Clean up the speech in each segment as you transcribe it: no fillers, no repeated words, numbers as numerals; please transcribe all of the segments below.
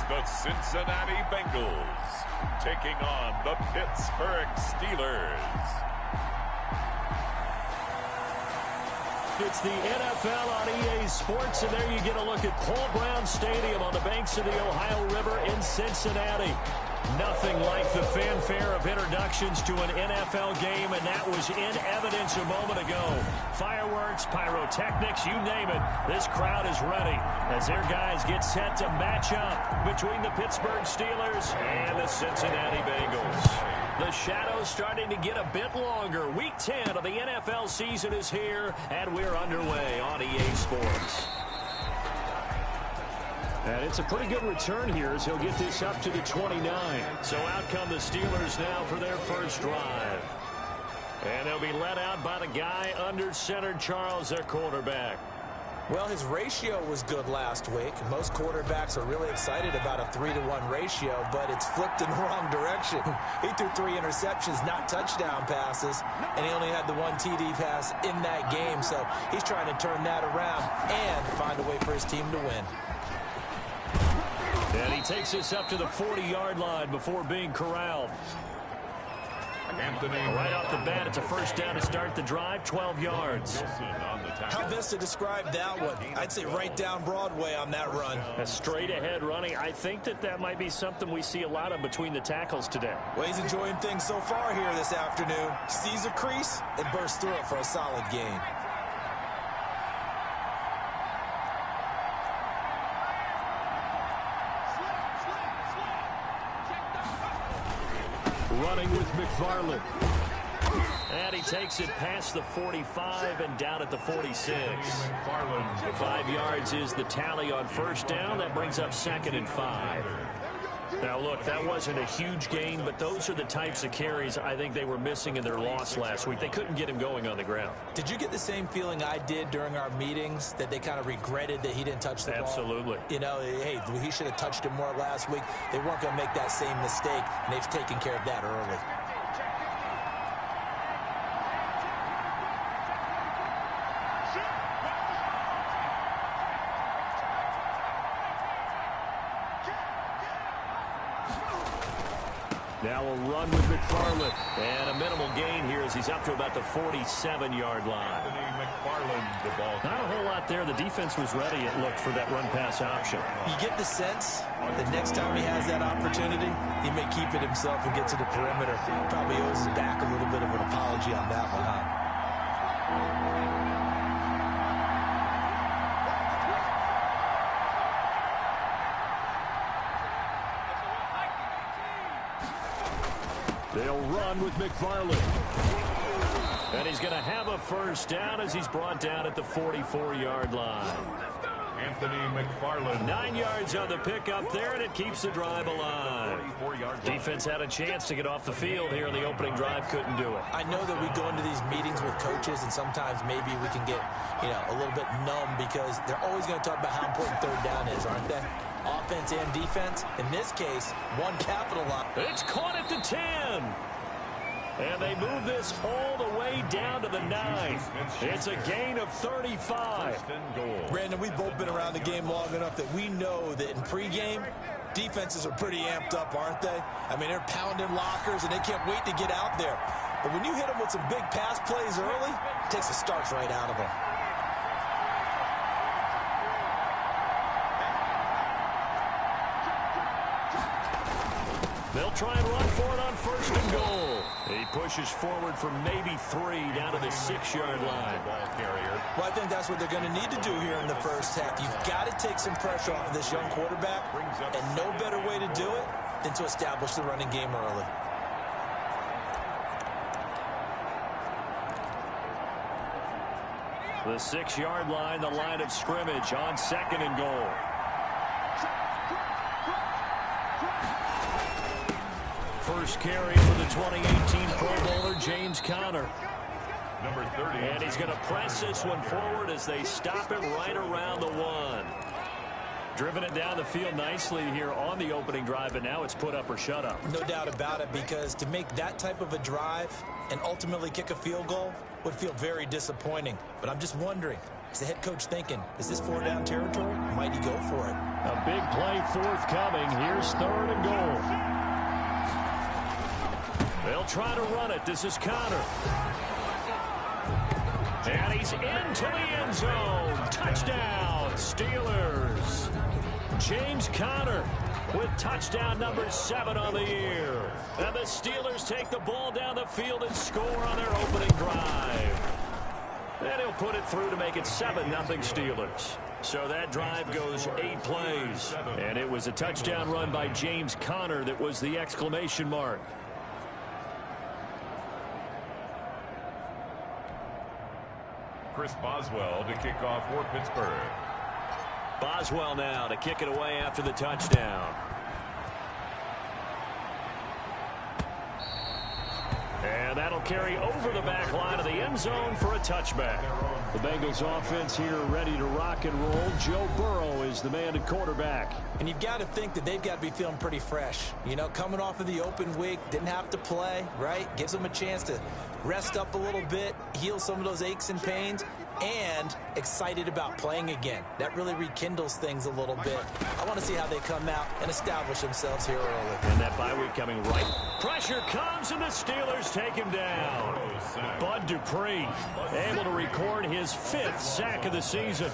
the Cincinnati Bengals taking on the Pittsburgh Steelers. It's the NFL on EA Sports, and there you get a look at Paul Brown Stadium on the banks of the Ohio River in Cincinnati. Nothing like the fanfare of introductions to an NFL game, and that was in evidence a moment ago. Fireworks, pyrotechnics, you name it. This crowd is ready as their guys get set to match up between the Pittsburgh Steelers and the Cincinnati Bengals. The shadow's starting to get a bit longer. Week 10 of the NFL season is here, and we're underway on EA Sports. And it's a pretty good return here as he'll get this up to the 29. So out come the Steelers now for their first drive. And they'll be led out by the guy under center, Charles, their quarterback. Well, his ratio was good last week. Most quarterbacks are really excited about a 3-to-1 ratio, but it's flipped in the wrong direction. He threw 3 interceptions, not touchdown passes, and he only had the 1 TD pass in that game. So he's trying to turn that around and find a way for his team to win. And he takes this up to the 40-yard line before being corralled. Right off the bat, it's a first down to start the drive, 12 yards. How best to describe that one? I'd say right down Broadway on that run. A straight-ahead running. I think that might be something we see a lot of between the tackles today. Well, he's enjoying things so far here this afternoon. Sees a crease and bursts through it for a solid gain. Running with McFarland. And he takes it past the 45 and down at the 46. 5 yards is the tally on first down. That brings up 2nd and 5. Now, look, that wasn't a huge gain, but those are the types of carries I think they were missing in their loss last week. They couldn't get him going on the ground. Did you get the same feeling I did during our meetings, that they kind of regretted that he didn't touch the ball? Absolutely. You know, hey, he should have touched him more last week. They weren't going to make that same mistake, and they've taken care of that early. Now a run with McFarland. And a minimal gain here as he's up to about the 47-yard line. Not a whole lot there. The defense was ready, it looked, for that run-pass option. You get the sense that next time he has that opportunity, he may keep it himself and get to the perimeter. Probably owes his back a little bit of an apology on that one, huh? They'll run with McFarland. And he's going to have a first down as he's brought down at the 44-yard line. Anthony McFarland. 9 yards on the pickup there, and it keeps the drive alive. Defense had a chance to get off the field here in the opening drive, couldn't do it. I know that we go into these meetings with coaches, and sometimes maybe we can get, a little bit numb because they're always going to talk about how important third down is, aren't they? Offense and defense. In this case, one capital line. It's caught at the 10. And they move this all the way down to the 9. It's a gain of 35. Brandon, we've both been around the game long enough that we know that in pregame, defenses are pretty amped up, aren't they? I mean, they're pounding lockers, and they can't wait to get out there. But when you hit them with some big pass plays early, it takes the starch right out of them. They'll try and run for it on 1st and goal. He pushes forward for maybe 3 down to the 6-yard line. Well, I think that's what they're going to need to do here in the first half. You've got to take some pressure off of this young quarterback, and no better way to do it than to establish the running game early. The 6-yard line, the line of scrimmage on 2nd and goal. First carry for the 2018 Pro Bowler, James Conner. Number 30. And he's going to press this one forward as they stop it right around the 1. Driven it down the field nicely here on the opening drive, and now it's put up or shut up. No doubt about it, because to make that type of a drive and ultimately kick a field goal would feel very disappointing. But I'm just wondering, is the head coach thinking, is this 4-down territory? Might he go for it? A big play forthcoming. Here's 3rd and goal. They'll try to run it. This is Connor. And he's into the end zone. Touchdown, Steelers. James Conner with touchdown number 7 on the year. And the Steelers take the ball down the field and score on their opening drive. And he'll put it through to make it 7-0 Steelers. So that drive goes 8 plays. And it was a touchdown run by James Conner that was the exclamation mark. Chris Boswell to kick off for Pittsburgh. Boswell now to kick it away after the touchdown. And that'll carry over the back line of the end zone for a touchback. The Bengals offense here ready to rock and roll. Joe Burrow is the man at quarterback. And you've got to think that they've got to be feeling pretty fresh. You know, coming off of the open week, didn't have to play, right? Gives them a chance to rest up a little bit, heal some of those aches and pains, and excited about playing again. That really rekindles things a little bit. I want to see how they come out and establish themselves here early. And that bye week coming right. Pressure comes, and the Steelers take him down. Bud Dupree able to record his 5th sack of the season.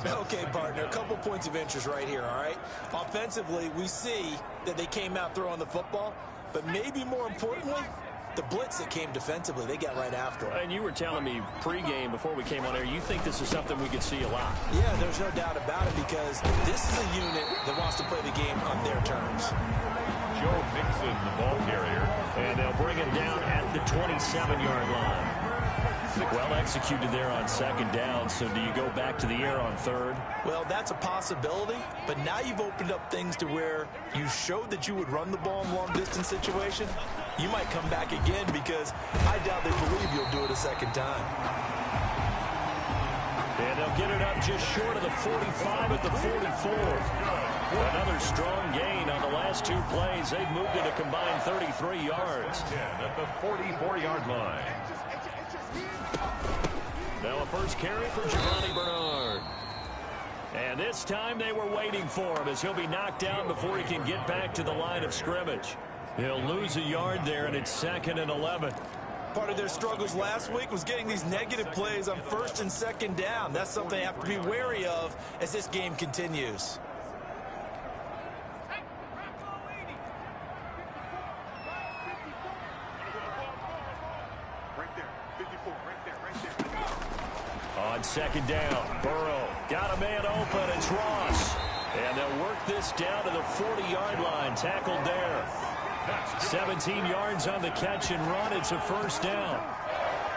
Okay, partner, a couple points of interest right here, all right? Offensively, we see that they came out throwing the football, but maybe more importantly, the blitz that came defensively, they got right after it. And you were telling me pregame before we came on air, you think this is something we could see a lot. Yeah, there's no doubt about it, because this is a unit that wants to play the game on their terms. Joe Mixon, the ball carrier. And they'll bring it down at the 27-yard line. Well executed there on 2nd down, so do you go back to the air on 3rd? Well, that's a possibility, but now you've opened up things to where you showed that you would run the ball in long-distance situation. You might come back again, because I doubt they believe you'll do it a 2nd time. And they'll get it up just short of the 45 at the 44. Another strong gain on the last 2 plays. They've moved it a combined 33 yards. At the 44-yard line. Now a first carry for Giovanni Bernard. And this time they were waiting for him, as he'll be knocked down before he can get back to the line of scrimmage. He'll lose a yard there, and it's 2nd and 11. Part of their struggles last week was getting these negative plays on 1st and 2nd down. That's something they have to be wary of as this game continues. On 2nd down, Burrow got a man open. It's Ross. And they'll work this down to the 40-yard line. Tackled there. 17 yards on the catch and run. It's a 1st down.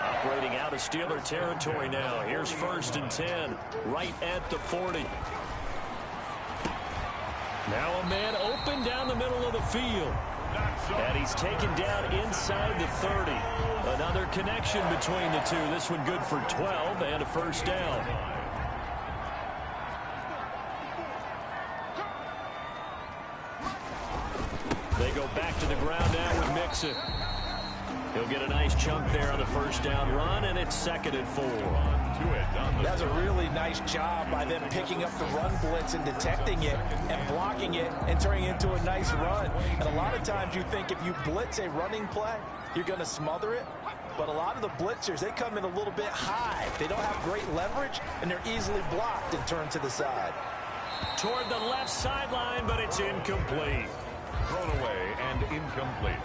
Operating out of Steeler territory now. Here's 1st and 10, right at the 40. Now a man open down the middle of the field. And he's taken down inside the 30. Another connection between the two. This one good for 12 and a 1st down. They go back to the ground now with Mixon. He'll get a nice chunk there on the 1st down run, and it's 2nd and 4. That's a really nice job by them picking up the run blitz and detecting it and blocking it and turning it into a nice run. And a lot of times you think if you blitz a running play, you're going to smother it. But a lot of the blitzers, they come in a little bit high. They don't have great leverage, and they're easily blocked and turned to the side. Toward the left sideline, but it's incomplete. Thrown away and incomplete.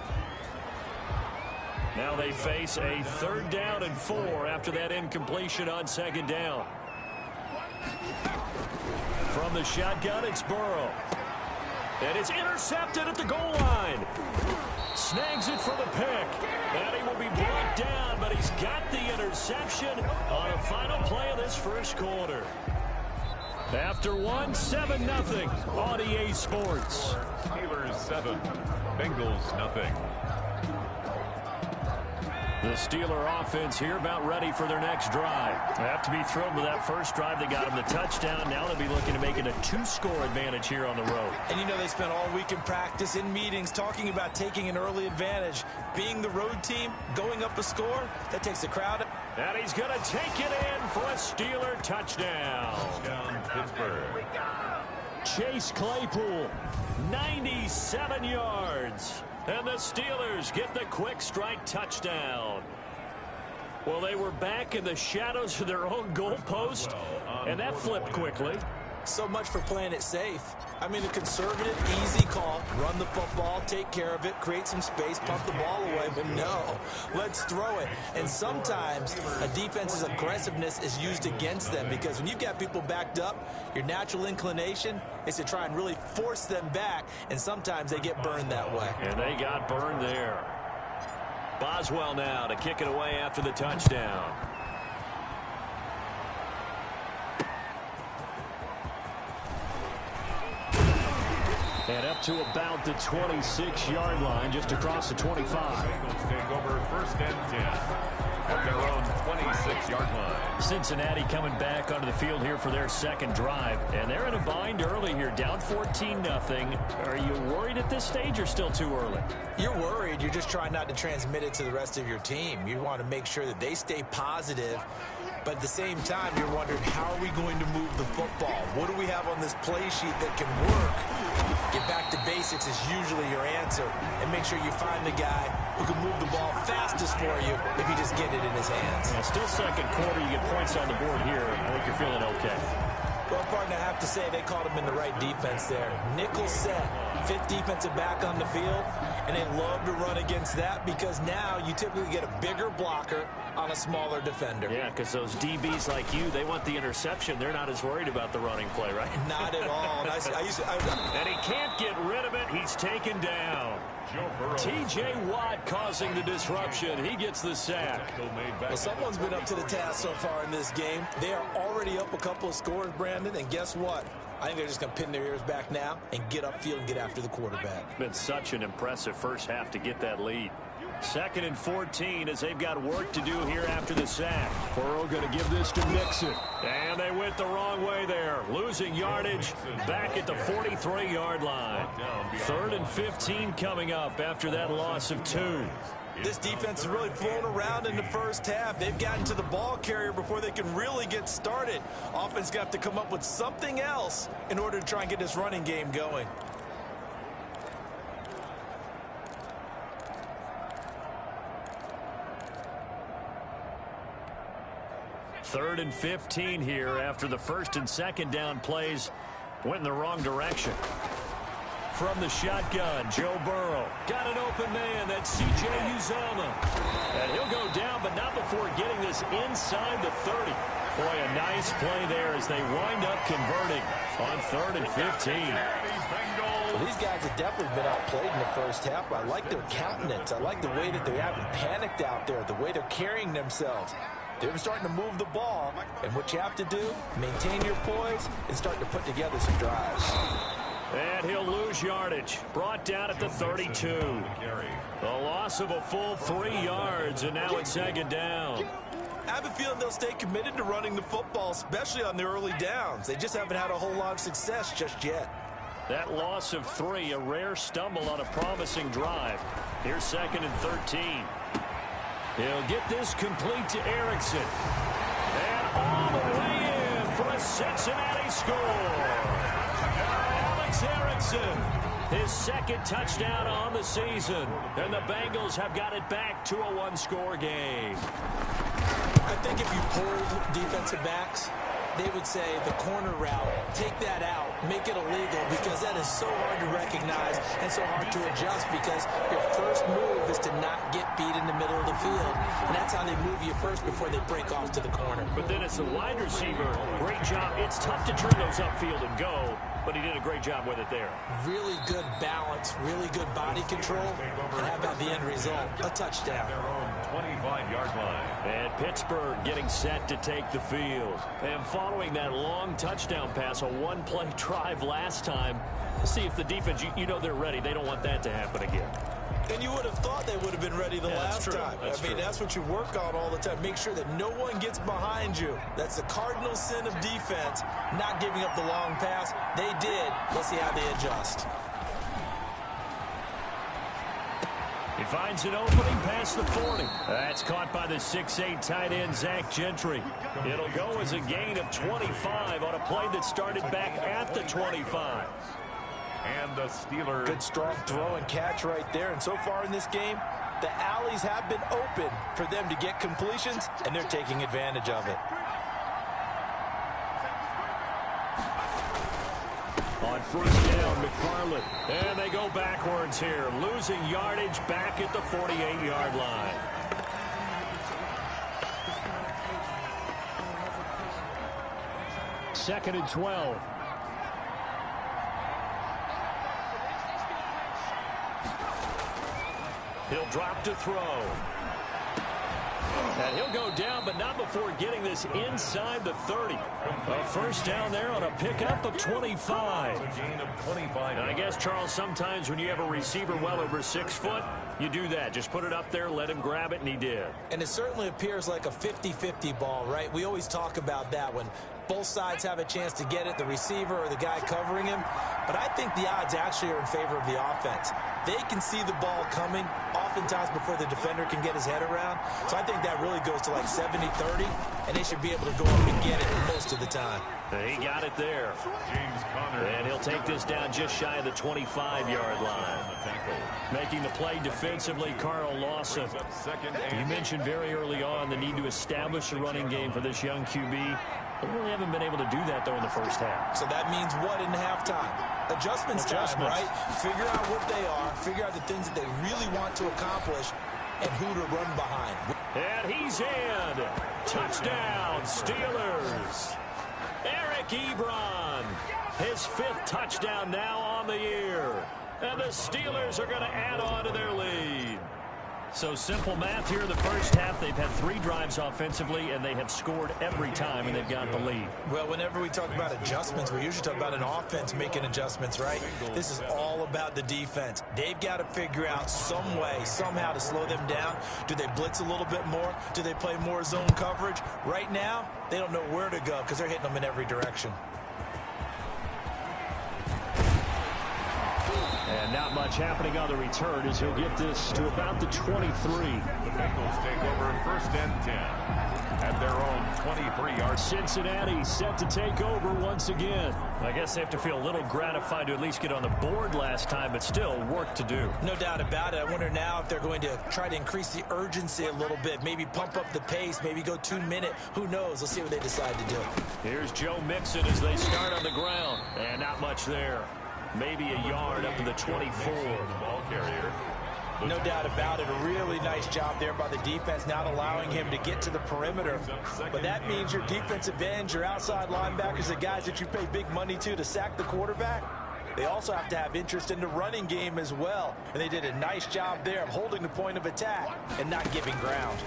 Now they face a 3rd down and 4 after that incompletion on 2nd down. From the shotgun, it's Burrow. And it's intercepted at the goal line. Snags it for the pick. And he will be brought down, but he's got the interception on a final play of this 1st quarter. After 7-0 on EA Sports. Steelers 7, Bengals 0. The Steeler offense here about ready for their next drive. They have to be thrilled with that first drive. They got them the touchdown. Now they'll be looking to make it a 2-score advantage here on the road. And you know they spent all week in practice, in meetings, talking about taking an early advantage. Being the road team, going up a score, that takes the crowd. And he's going to take it in for a Steeler touchdown. Touchdown, Pittsburgh. Chase Claypool, 97 yards. And the Steelers get the quick strike touchdown. Well, they were back in the shadows of their own goalpost, and that flipped quickly. So much for playing it safe. I mean, a conservative, easy call. Run the football, take care of it, create some space, pump the ball away. But no, let's throw it. And sometimes a defense's aggressiveness is used against them because when you've got people backed up, your natural inclination is to try and really force them back, and sometimes they get burned that way. And they got burned there. Boswell now to kick it away after the touchdown. And up to about the 26-yard line, just across the 25. Bengals take over first and 10 at their own 26-yard line. Cincinnati coming back onto the field here for their second drive. And they're in a bind early here, down 14-0. Are you worried at this stage or still too early? You're worried. You're just trying not to transmit it to the rest of your team. You want to make sure that they stay positive. But at the same time, you're wondering, how are we going to move the football? What do we have on this play sheet that can work? Get back to basics is usually your answer. And make sure you find the guy who can move the ball fastest for you if you just get it in his hands. Yeah, still second quarter. You get points on the board here. I think you're feeling okay. Well, partner, I have to say they caught him in the right defense there. Nickel set, fifth defensive back on the field, and they love to run against that because now you typically get a bigger blocker on a smaller defender. Yeah, because those DBs like you, they want the interception. They're not as worried about the running play, right? Not at all. And he can't get rid of it. He's taken down. T.J. Watt causing the disruption. He gets the sack. Well, someone's been up to the task so far in this game. They are already up a couple of scores, Brandon, and guess what? I think they're just going to pin their ears back now and get upfield and get after the quarterback. Been such an impressive first half to get that lead. 2nd and 14 as they've got work to do here after the sack. Burrow going to give this to Mixon. And they went the wrong way there. Losing yardage back at the 43-yard line. 3rd and 15 coming up after that loss of 2. This defense has really flown around in the first half. They've gotten to the ball carrier before they can really get started. Offense got to come up with something else in order to try and get this running game going. Third and 15 here after the 1st and 2nd down plays went in the wrong direction. From the shotgun, Joe Burrow. Got an open man. That's C.J. Uzomah. And he'll go down, but not before getting this inside the 30. Boy, a nice play there as they wind up converting on 3rd and 15. Well, these guys have definitely been outplayed in the first half. I like their countenance. I like the way that they haven't panicked out there, the way they're carrying themselves. They're starting to move the ball, and what you have to do, maintain your poise and start to put together some drives. And he'll lose yardage. Brought down at the 32. The loss of a full 3 yards, and now it's 2nd down. I have a feeling they'll stay committed to running the football, especially on the early downs. They just haven't had a whole lot of success just yet. That loss of 3, a rare stumble on a promising drive. Here's 2nd and 13. He'll get this complete to Erickson. And all the way in for a Cincinnati score. Alex Erickson, his 2nd touchdown on the season. And the Bengals have got it back to a 1-score game. I think if you pulled defensive backs, they would say the corner route, take that out, make it illegal, because that is so hard to recognize and so hard to adjust because your first move is to not get beat in the middle of the field. And that's how they move you first before they break off to the corner. But then it's the wide receiver. Great job. It's tough to turn those upfield and go, but he did a great job with it there. Really good balance, really good body control. And how about the end result? A touchdown. Their own 25-yard line. And Pittsburgh getting set to take the field. And following that long touchdown pass, a 1-play drive last time, see if the defense, you know they're ready. They don't want that to happen again. And you would have thought they would have been ready the last time. I mean, that's what you work on all the time. Make sure that no one gets behind you. That's the cardinal sin of defense, not giving up the long pass. They did. Let's see how they adjust. He finds an opening past the 40. That's caught by the 6'8" tight end, Zach Gentry. It'll go as a gain of 25 on a play that started back at the 25. And the Steelers. Good strong throw and catch right there. And so far in this game, the alleys have been open for them to get completions, and they're taking advantage of it. On first down, McFarland. And they go backwards here, losing yardage back at the 48-yard line. Second and 12. He'll drop to throw. And he'll go down, but not before getting this inside the 30. A first down there on a pickup of 25. And I guess, Charles, sometimes when you have a receiver well over 6 foot, you do that. Just put it up there, let him grab it, and he did. And it certainly appears like a 50-50 ball, right? We always talk about that when both sides have a chance to get it, the receiver or the guy covering him. But I think the odds actually are in favor of the offense. They can see the ball coming oftentimes before the defender can get his head around. So I think that really goes to like 70-30, and they should be able to go up and get it most of the time. He got it there. James Conner. And he'll take this down just shy of the 25-yard line. Making the play defensively, Carl Lawson. You mentioned very early on the need to establish a running game for this young QB. They really haven't been able to do that, though, in the first half. So that means what in halftime? Adjustments time, right? Figure out what they are, figure out the things that they really want to accomplish, and who to run behind. And he's in. Touchdown, Steelers. Eric Ebron, his 5th touchdown now on the year. And the Steelers are going to add on to their lead. So simple math here in the first half. They've had 3 drives offensively, and they have scored every time, and they've got the lead. Well, whenever we talk about adjustments, we usually talk about an offense making adjustments, right? This is all about the defense. They've got to figure out some way, somehow to slow them down. Do they blitz a little bit more? Do they play more zone coverage? Right now, they don't know where to go because they're hitting them in every direction. And not much happening on the return as he'll get this to about the 23. The Bengals take over first and 10 at their own 23-yard. Cincinnati set to take over once again. I guess they have to feel a little gratified to at least get on the board last time, but still work to do. No doubt about it. I wonder now if they're going to try to increase the urgency a little bit, maybe pump up the pace, maybe go 2-minute. Who knows? Let's see what they decide to do. Here's Joe Mixon as they start on the ground. And not much there. Maybe a yard up to the 24. Ball carrier. No doubt about it. A really nice job there by the defense, not allowing him to get to the perimeter. But that means your defensive ends, your outside linebackers, the guys that you pay big money to sack the quarterback, they also have to have interest in the running game as well. And they did a nice job there of holding the point of attack and not giving ground.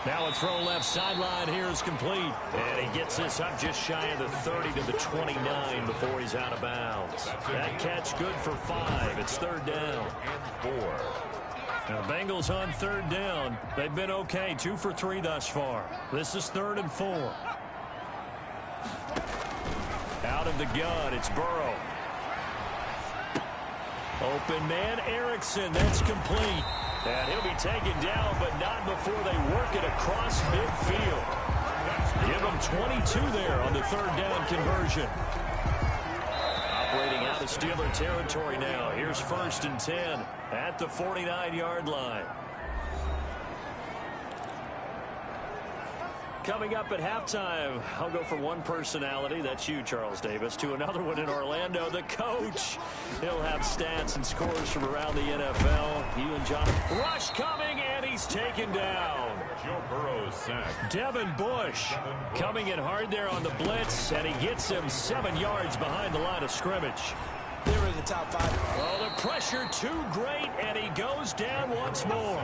Now a throw left sideline here is complete. And he gets this up just shy of the 30 to the 29 before he's out of bounds. That catch good for 5. It's 3rd down. And 4. Now Bengals on 3rd down. They've been okay. 2 for 3 thus far. This is 3rd and 4. Out of the gun, it's Burrow. Open man, Erickson. That's complete. And he'll be taken down, but not before they work it across midfield. Give him 22 there on the 3rd down conversion. Operating out of Steeler territory now. Here's 1st and 10 at the 49-yard line. Coming up at halftime, I'll go from one personality, that's you, Charles Davis, to another one in Orlando, the coach. He'll have stats and scores from around the NFL. You and John. Rush coming, and he's taken down. Joe Burrow's sack. Devin Bush coming in hard there on the blitz, and he gets him 7 yards behind the line of scrimmage. They were in the top 5. Oh, the pressure too great, and he goes down once more.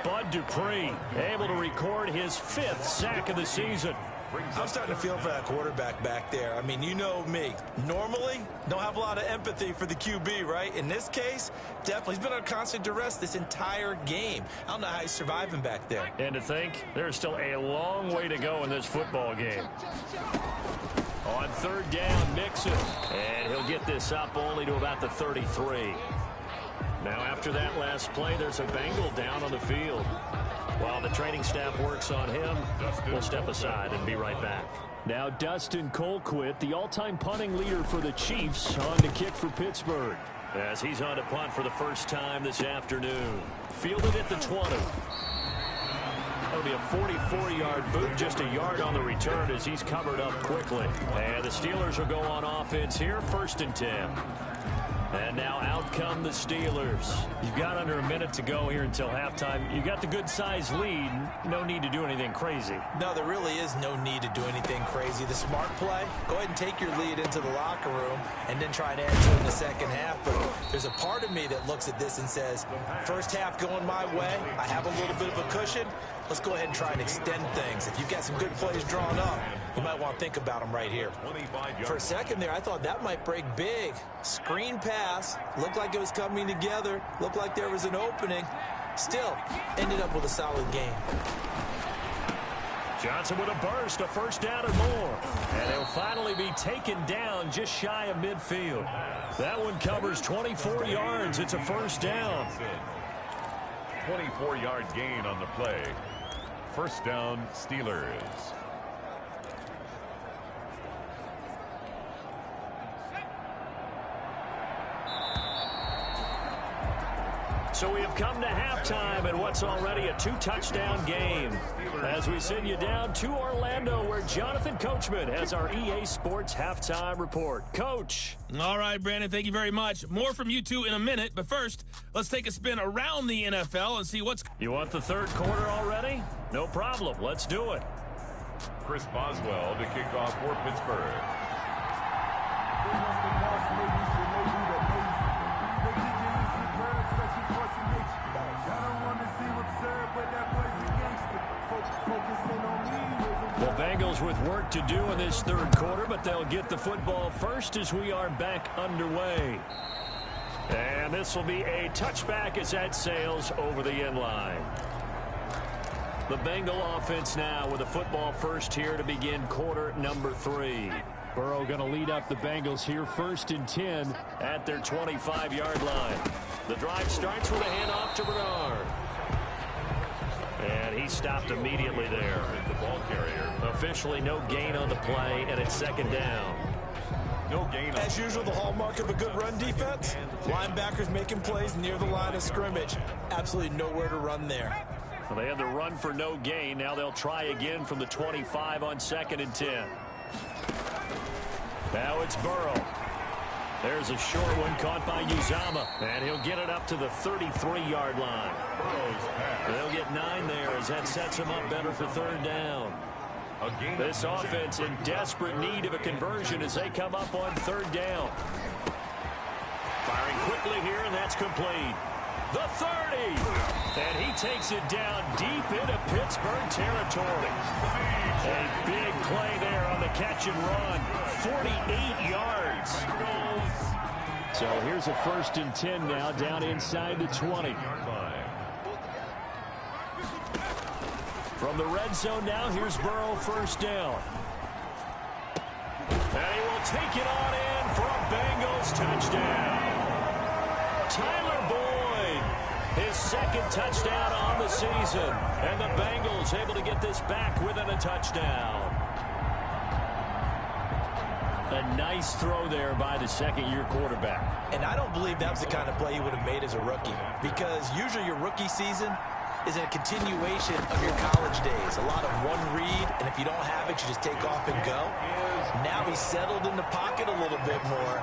Bud Dupree able to record his 5th sack of the season. I'm starting to feel for that quarterback back there. I mean, you know me. Normally, don't have a lot of empathy for the QB, right? In this case, definitely. He's been under constant duress this entire game. I don't know how he's surviving back there. And to think, there's still a long way to go in this football game. On third down, Mixon. And he'll get this up only to about the 33. Now, after that last play, there's a Bengal down on the field. While the training staff works on him, we'll step aside and be right back. Now Dustin Colquitt, the all-time punting leader for the Chiefs, on to kick for Pittsburgh. As he's on to punt for the first time this afternoon. Fielded at the 20. That'll be a 44-yard boot, just a yard on the return as he's covered up quickly. And the Steelers will go on offense here, 1st and 10. And now out come the Steelers. You've got under a minute to go here until halftime. You've got the good-sized lead. No need to do anything crazy. No, there really is no need to do anything crazy. The smart play, go ahead and take your lead into the locker room and then try to answer in the second half. But there's a part of me that looks at this and says, first half going my way, I have a little bit of a cushion. Let's go ahead and try and extend things. If you've got some good plays drawn up, you might want to think about them right here. For a second there, I thought that might break big. Screen pass. Looked like it was coming together. Looked like there was an opening. Still, ended up with a solid game. Johnson with a burst, a first down and more. And he'll finally be taken down just shy of midfield. That one covers 24 yards. It's a first down. 24-yard gain on the play. First down, Steelers. So we have come to halftime in what's already a 2-touchdown game. As we send you down to Orlando, where Jonathan Coachman has our EA Sports halftime report. Coach. All right, Brandon, thank you very much. More from you two in a minute, but first, let's take a spin around the NFL and see what's... You want the third quarter already? No problem. Let's do it. Chris Boswell to kick off for Pittsburgh. The Bengals with work to do in this third quarter, but they'll get the football first as we are back underway. And this will be a touchback as that sails over the end line. The Bengal offense now with a football first here to begin quarter number 3. Burrow going to lead up the Bengals here, 1st and 10 at their 25-yard line. The drive starts with a handoff to Bernard. And he stopped immediately there. The ball carrier. Officially no gain on the play, and it's 2nd down. No gain. As usual, the hallmark of a good run defense. Linebackers making plays near the line of scrimmage. Absolutely nowhere to run there. Well, they had the run for no gain. Now they'll try again from the 25 on 2nd and 10. Now it's Burrow. There's a short one caught by Uzama, and he'll get it up to the 33-yard line. They'll get 9 there as that sets him up better for 3rd down. This offense in desperate need of a conversion as they come up on 3rd down. Firing quickly here, and that's complete. The 30, and he takes it down deep into Pittsburgh territory. A big play there on the catch and run, 48 yards. So here's a 1st and 10 now down inside the 20. From the red zone now, here's Burrow, 1st down. And he will take it on in for a Bengals touchdown. Tyler Boyd, his 2nd touchdown on the season. And the Bengals able to get this back within a touchdown. A nice throw there by the 2nd-year quarterback. And I don't believe that was the kind of play he would have made as a rookie. Because usually your rookie season is a continuation of your college days. A lot of one read, and if you don't have it, you just take off and go. Now he's settled in the pocket a little bit more,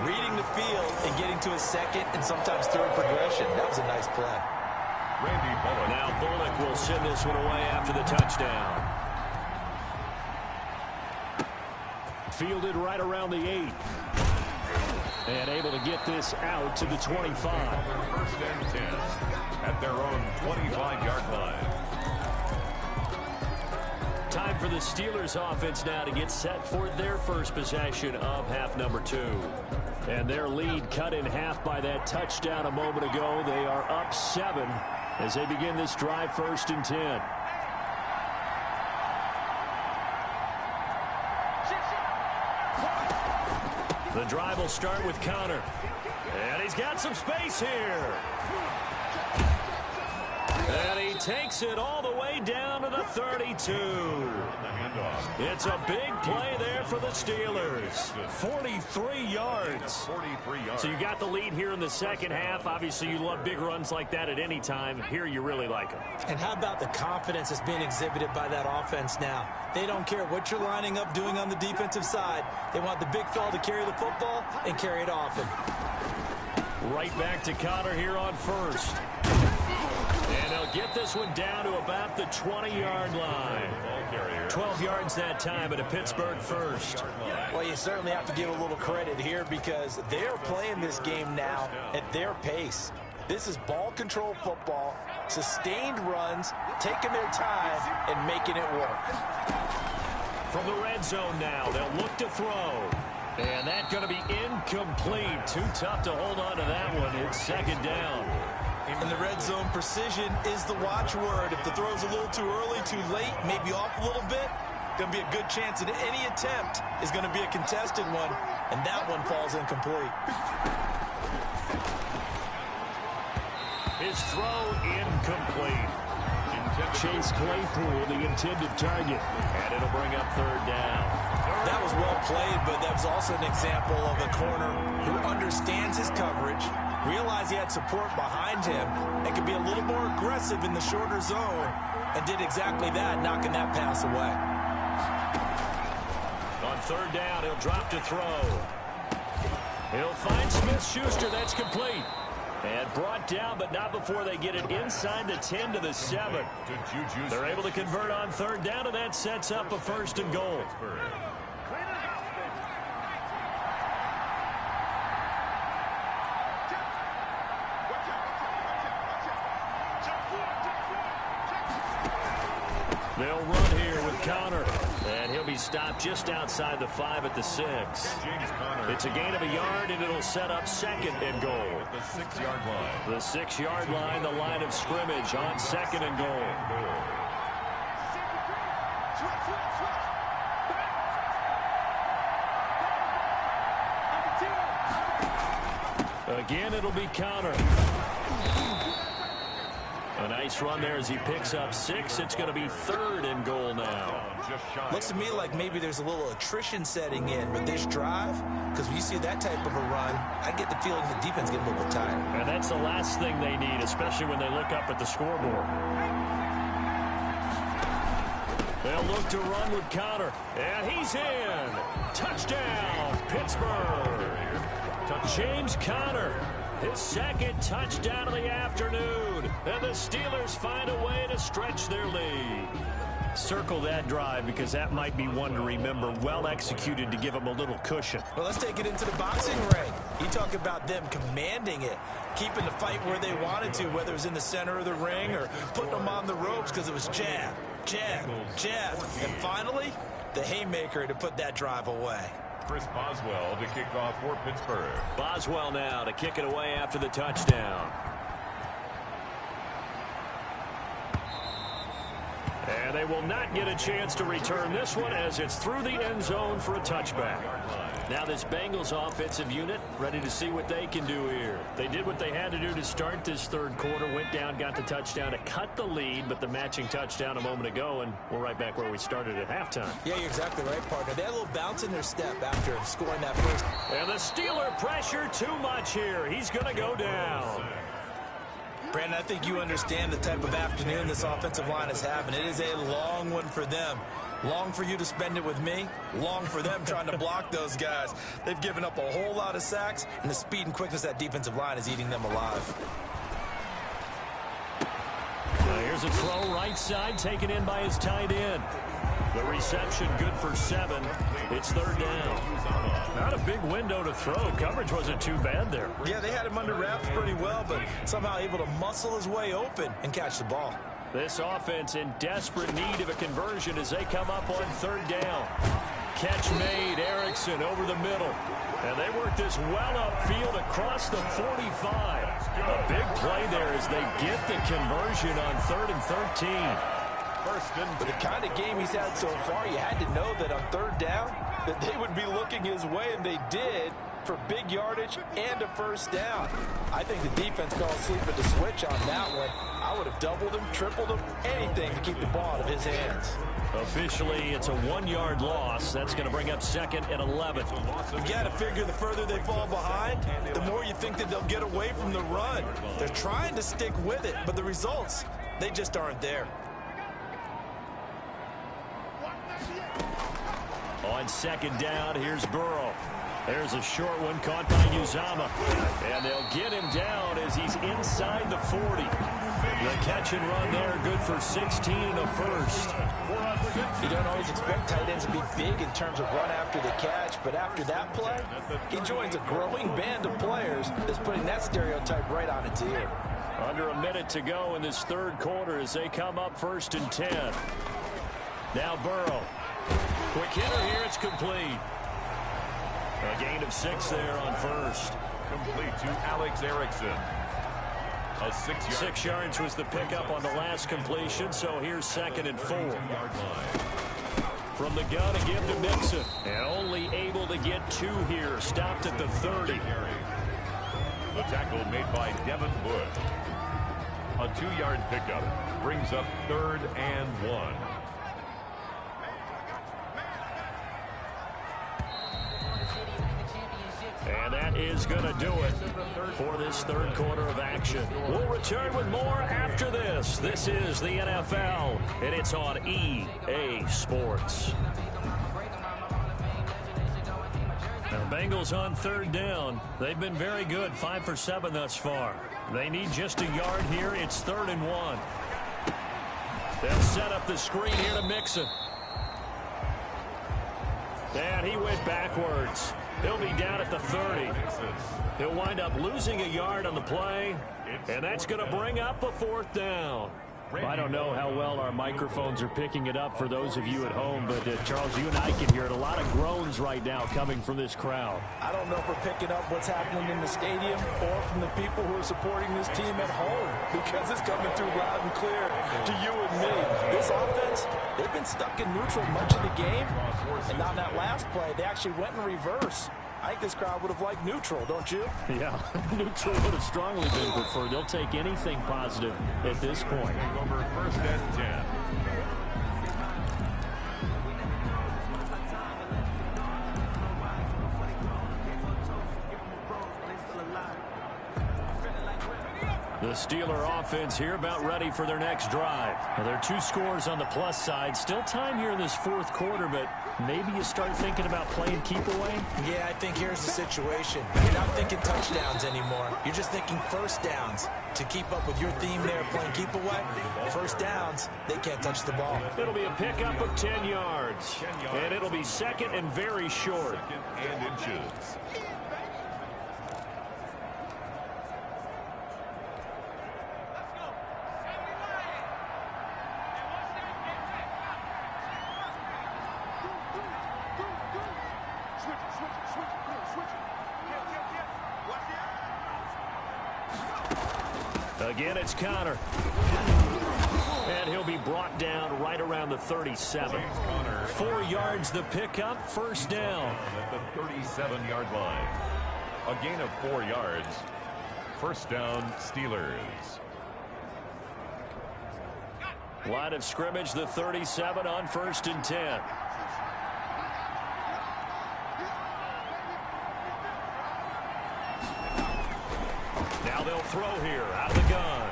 reading the field and getting to his 2nd and sometimes 3rd progression. That was a nice play. Randy Bullock. Now Bullock will send this one away after the touchdown. Fielded right around the 8. And able to get this out to the 25. 1st and 10 at their own 25-yard line. Time for the Steelers offense now to get set for their first possession of half number 2. And their lead cut in half by that touchdown a moment ago. They are up 7 as they begin this drive, 1st and 10. The drive will start with Connor. And he's got some space here. And he takes it all the way down to the 32. It's a big play there for the Steelers. 43 yards. So you got the lead here in the second half. Obviously, you love big runs like that at any time. Here you really like them. And how about the confidence that's being exhibited by that offense now? They don't care what you're lining up doing on the defensive side. They want the big fella to carry the football and carry it often. Right back to Connor here on 1st. And they'll get this one down to about the 20-yard line. 12 yards that time at a Pittsburgh 1st. Well, you certainly have to give a little credit here because they're playing this game now at their pace. This is ball control football, sustained runs, taking their time and making it work. From the red zone now, they'll look to throw. And that's going to be incomplete. Too tough to hold on to that one. It's 2nd down. In the red zone, precision is the watchword. If the throw's a little too early, too late, maybe off a little bit, going to be a good chance that any attempt is going to be a contested one, and that one falls incomplete. His throw incomplete. Chase Claypool, the intended target, and it'll bring up 3rd down. That was well played, but that was also an example of a corner who understands his coverage, realized he had support behind him, and could be a little more aggressive in the shorter zone, and did exactly that, knocking that pass away. On 3rd down, he'll drop to throw. He'll find Smith-Schuster. That's complete. And brought down, but not before they get it inside the 10 to the 7. They're able to convert on 3rd down, and that sets up a 1st and goal. They'll run here with Connor. And he'll be stopped just outside the 5 at the 6. It's a gain of a yard, and it'll set up 2nd and goal. The 6-yard line. The 6-yard line, the line of scrimmage on 2nd and goal. Again, it'll be Connor. A nice run there as he picks up 6. It's going to be 3rd and goal now. Looks to me like maybe there's a little attrition setting in with this drive, because when you see that type of a run, I get the feeling the defense getting a little bit tired. And that's the last thing they need, especially when they look up at the scoreboard. They'll look to run with Connor, and he's in. Touchdown, Pittsburgh. James Conner, his 2nd touchdown of the afternoon. And the Steelers find a way to stretch their lead. Circle that drive because that might be one to remember. Well executed to give them a little cushion. Well, let's take it into the boxing ring. You talk about them commanding it, keeping the fight where they wanted to, whether it was in the center of the ring or putting them on the ropes because it was jab, jab, jab. And finally, the haymaker to put that drive away. Chris Boswell to kick off for Pittsburgh. Boswell now to kick it away after the touchdown. And they will not get a chance to return this one as it's through the end zone for a touchback. Now this Bengals offensive unit ready to see what they can do here. They did what they had to do to start this 3rd quarter, went down, got the touchdown to cut the lead, but the matching touchdown a moment ago, and we're right back where we started at halftime. Yeah, you're exactly right, partner. They had a little bounce in their step after scoring that first. And the Steeler pressure too much here. He's going to go down. Brandon, I think you understand the type of afternoon this offensive line is having. It is a long one for them. Long for you to spend it with me. Long for them trying to block those guys. They've given up a whole lot of sacks, and the speed and quickness of that defensive line is eating them alive. Here's a throw right side taken in by his tight end. The reception good for 7. It's 3rd down. Not a big window to throw. Coverage wasn't too bad there. Yeah, they had him under wraps pretty well, but somehow able to muscle his way open and catch the ball. This offense in desperate need of a conversion as they come up on third down. Catch made, Erickson over the middle. And they work this well upfield across the 45. A big play there as they get the conversion on 3rd and 13. But the kind of game he's had so far, you had to know that on third down that they would be looking his way, and they did, for big yardage and a first down. I think the defense fell asleep at the switch on that one. I would have doubled him, tripled him, anything to keep the ball out of his hands. Officially, it's a 1-yard loss. That's going to bring up 2nd and 11. You got to figure the further they fall behind, the more you think that they'll get away from the run. They're trying to stick with it, but the results, they just aren't there. On 2nd down, here's Burrow. There's a short one caught by Uzama. And they'll get him down as he's inside the 40. The catch and run there, good for 16 and a first. You don't always expect tight ends to be big in terms of run after the catch, but after that play, he joins a growing band of players that's putting that stereotype right on its ear. Under a minute to go in this third quarter as they come up 1st and 10. Now Burrow. Quick hitter here, it's complete. A gain of 6 there on first. Complete to Alex Erickson. A 6-yard. 6 yards was the pickup on the last completion, so here's 2nd and 4. From the gun again to Mixon. And only able to get 2 here. Stopped at the 30. The tackle made by Devin Wood. A 2-yard pickup brings up 3rd and 1. And that is going to do it for this third quarter of action. We'll return with more after this. This is the NFL, and it's on EA Sports. Now, the Bengals on third down. They've been very good, 5 for 7 thus far. They need just a yard here. It's 3rd and 1. They'll set up the screen here to Mixon. And he went backwards. He'll be down at the 30. He'll wind up losing a yard on the play, and that's going to bring up a 4th down. I don't know how well our microphones are picking it up for those of you at home, but Charles, you and I can hear it. A lot of groans right now coming from this crowd. I don't know if we're picking up what's happening in the stadium or from the people who are supporting this team at home, because it's coming through loud and clear to you and me. This offense, they've been stuck in neutral much of the game, and on that last play, they actually went in reverse. I think this crowd would have liked neutral, don't you? Yeah, neutral would have strongly been preferred. They'll take anything positive at this point. Over 1st and 10. The Steeler offense here about ready for their next drive. Now, there are 2 scores on the plus side. Still time here in this 4th quarter, but maybe you start thinking about playing keep away? Yeah, I think here's the situation. You're not thinking touchdowns anymore. You're just thinking first downs. To keep up with your theme there, playing keep away, first downs, they can't touch the ball. It'll be a pickup of 10 yards. And it'll be 2nd and very short. 2nd and inches. Again, it's Connor. And he'll be brought down right around the 37. 4 yards the pickup, first down. At the 37-yard line. A gain of 4 yards. First down, Steelers. Line of scrimmage, the 37 on 1st and 10. Now they'll throw here out of the gun.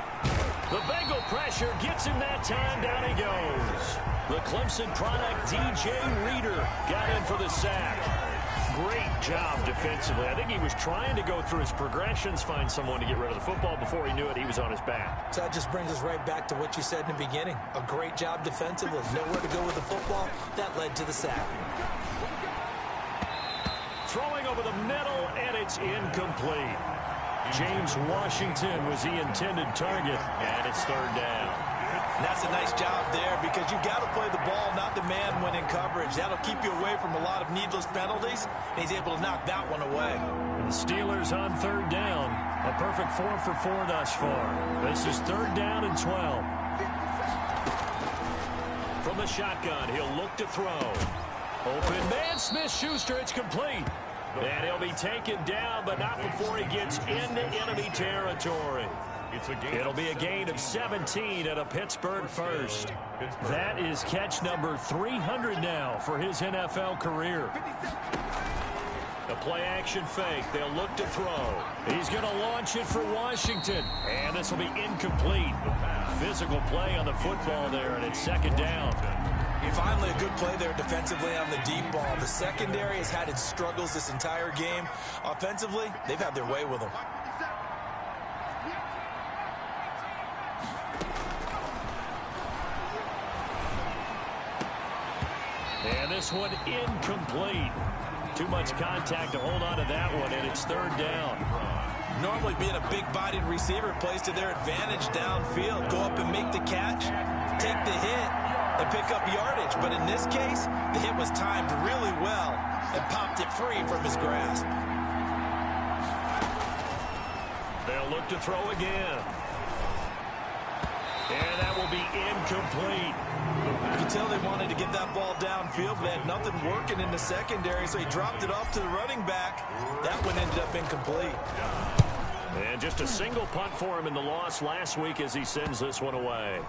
The Bengal pressure gets him that time. Down he goes. The Clemson product, DJ Reader, got in for the sack. Great job defensively. I think he was trying to go through his progressions, find someone to get rid of the football. Before he knew it, he was on his back. So that just brings us right back to what you said in the beginning. A great job defensively. Nowhere to go with the football. That led to the sack. Throwing over the middle, and it's incomplete. James Washington was the intended target, and it's 3rd down. And that's a nice job there because you've got to play the ball, not the man when in coverage. That'll keep you away from a lot of needless penalties, and he's able to knock that one away. The Steelers on third down. A perfect 4 for 4 thus far. This is third down and 12. From the shotgun, he'll look to throw. Open man, Smith-Schuster, it's complete. And he'll be taken down, but not before he gets into enemy territory. It'll be a gain of 17 at a Pittsburgh first. That is catch number 300 now for his NFL career. A play-action fake. They'll look to throw. He's going to launch it for Washington. And this will be incomplete. Physical play on the football there, and it's second down. Finally, a good play there defensively on the deep ball. The secondary has had its struggles this entire game. Offensively, they've had their way with them. And this one incomplete. Too much contact to hold on to that one, and it's third down. Normally being a big-bodied receiver plays to their advantage downfield. Go up and make the catch, take the hit, and pick up yardage. But in this case, the hit was timed really well and popped it free from his grasp. They'll look to throw again. And that will be incomplete. You can tell they wanted to get that ball downfield, but they had nothing working in the secondary, so he dropped it off to the running back. That one ended up incomplete. And just a single punt for him in the loss last week as he sends this one away.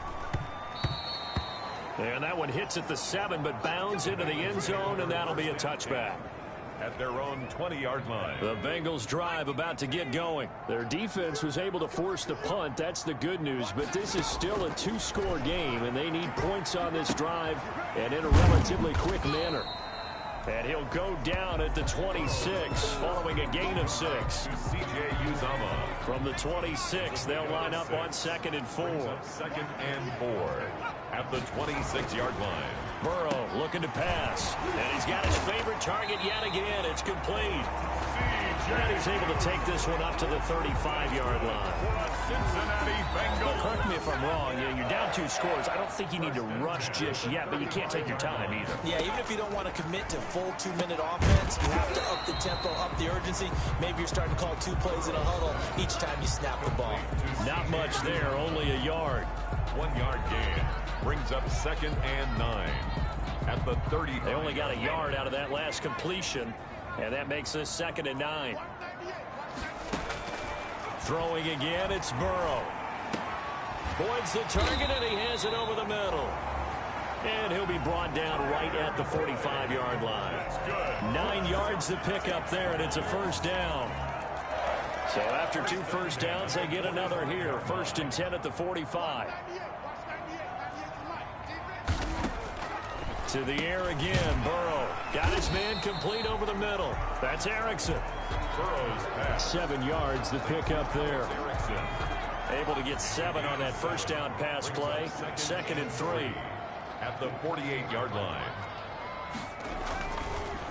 And that one hits at the 7, but bounds into the end zone, and that'll be a touchback. At their own 20-yard line. The Bengals drive about to get going. Their defense was able to force the punt. That's the good news, but this is still a 2-score game, and they need points on this drive and in a relatively quick manner. And he'll go down at the 26 following a gain of 6. C.J. Uzama. From the 26, they'll line up on 2nd and 4. 2nd and 4 at the 26-yard line. Burrow looking to pass. And he's got his favorite target yet again. It's complete. And he's able to take this one up to the 35-yard line. Cincinnati Bengals. Well, correct me if I'm wrong. You're down 2 scores. I don't think you need to rush just yet, but you can't take your time either. Yeah, even if you don't want to commit to full 2-minute offense, you have to up the tempo, up the urgency. Maybe you're starting to call 2 plays in a huddle each time you snap the ball. Not much there, only a yard. 1-yard gain brings up 2nd and 9 at the 30. They only got a yard out of that last completion, and that makes this 2nd and 9. Throwing again, it's Burrow. Boyd's the target, and he has it over the middle. And he'll be brought down right at the 45-yard line. 9 yards to pick up there, and it's a first down. So after 2 first downs, they get another here. 1st and 10 at the 45. To the air again, Burrow. Got his man complete over the middle. That's Erickson. Burrow's pass. 7 yards to pick up there. Erickson. Able to get 7 on that first down pass play. 2nd and 3. At the 48-yard line.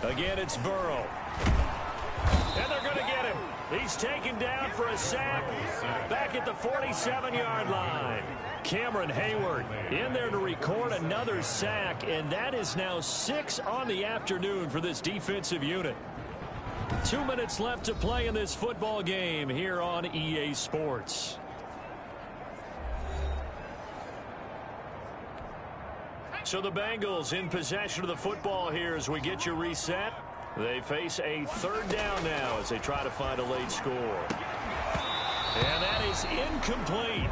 Again, it's Burrow. And they're going to get him. He's taken down for a sack back at the 47-yard line. Cameron Hayward in there to record another sack, and that is now 6 on the afternoon for this defensive unit. 2 minutes left to play in this football game here on EA Sports. So the Bengals in possession of the football here as we get you reset. They face a 3rd down now as they try to find a late score. And that is incomplete.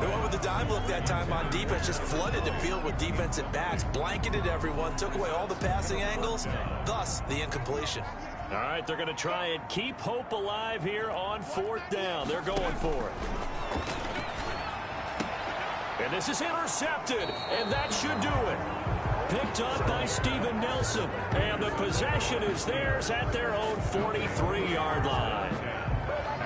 They went with the dime look that time on defense, just flooded the field with defensive backs, blanketed everyone, took away all the passing angles, thus the incompletion. All right, they're going to try and keep hope alive here on 4th down. They're going for it. And this is intercepted, and that should do it. Picked up by Steven Nelson, and the possession is theirs at their own 43-yard line.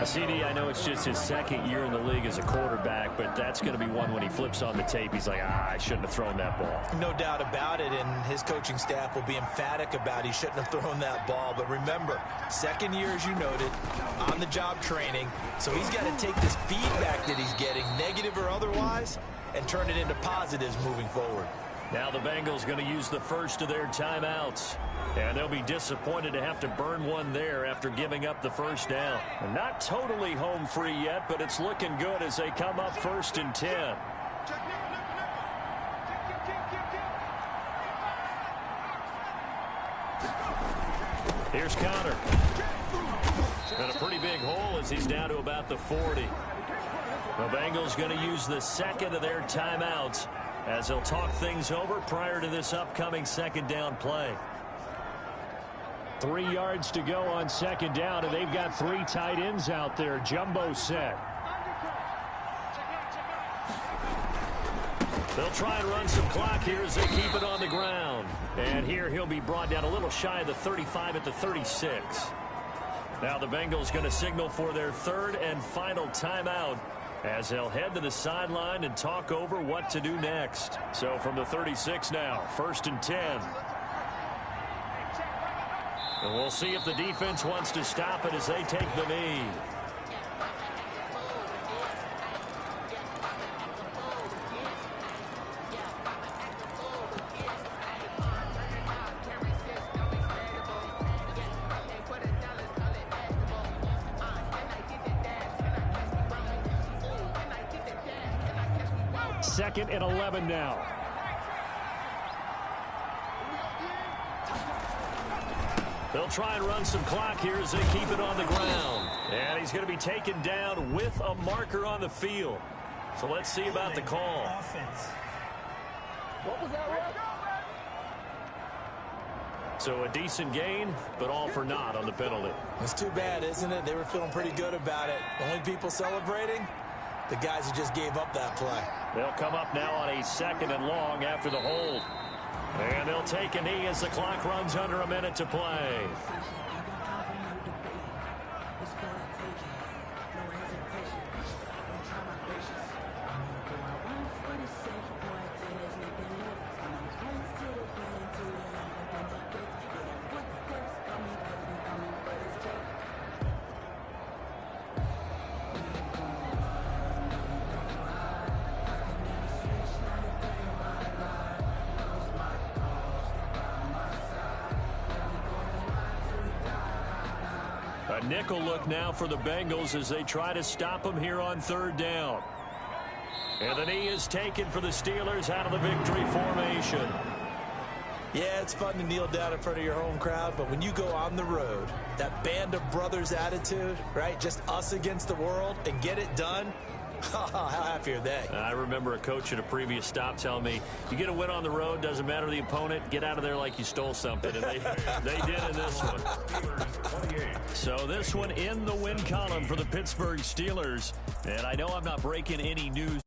CD, I know it's just his 2nd year in the league as a quarterback, but that's going to be one when he flips on the tape. He's like, I shouldn't have thrown that ball. No doubt about it, and his coaching staff will be emphatic about he shouldn't have thrown that ball. But remember, 2nd year, as you noted, on-the-job training, so he's got to take this feedback that he's getting, negative or otherwise, and turn it into positives moving forward. Now the Bengals going to use the first of their timeouts. And they'll be disappointed to have to burn one there after giving up the first down. And not totally home free yet, but it's looking good as they come up 1st and 10. Here's Connor. And a pretty big hole as he's down to about the 40. The Bengals going to use the second of their timeouts as they'll talk things over prior to this upcoming second down play. 3 yards to go on second down, and they've got 3 tight ends out there. Jumbo set. They'll try and run some clock here as they keep it on the ground. And here he'll be brought down a little shy of the 35 at the 36. Now the Bengals going to signal for their third and final timeout as they'll head to the sideline and talk over what to do next. So from the 36 now, 1st and 10. And we'll see if the defense wants to stop it as they take the knee. Second and 11 now. They'll try and run some clock here as they keep it on the ground. And he's going to be taken down with a marker on the field. So let's see about the call. What was that, Red? So a decent gain, but all for naught on the penalty. It's too bad, isn't it? They were feeling pretty good about it. The only people celebrating, the guys who just gave up that play. They'll come up now on a 2nd and long after the hold. And they'll take a knee as the clock runs under a minute to play. A nickel look now for the Bengals as they try to stop him here on 3rd down. And the knee is taken for the Steelers out of the victory formation. Yeah, it's fun to kneel down in front of your home crowd, but when you go on the road, that band of brothers attitude, right? Just us against the world and get it done. How happy are they? I remember a coach at a previous stop telling me, you get a win on the road, doesn't matter the opponent, get out of there like you stole something. And they did in this one. So this one in the win column for the Pittsburgh Steelers. And I know I'm not breaking any news.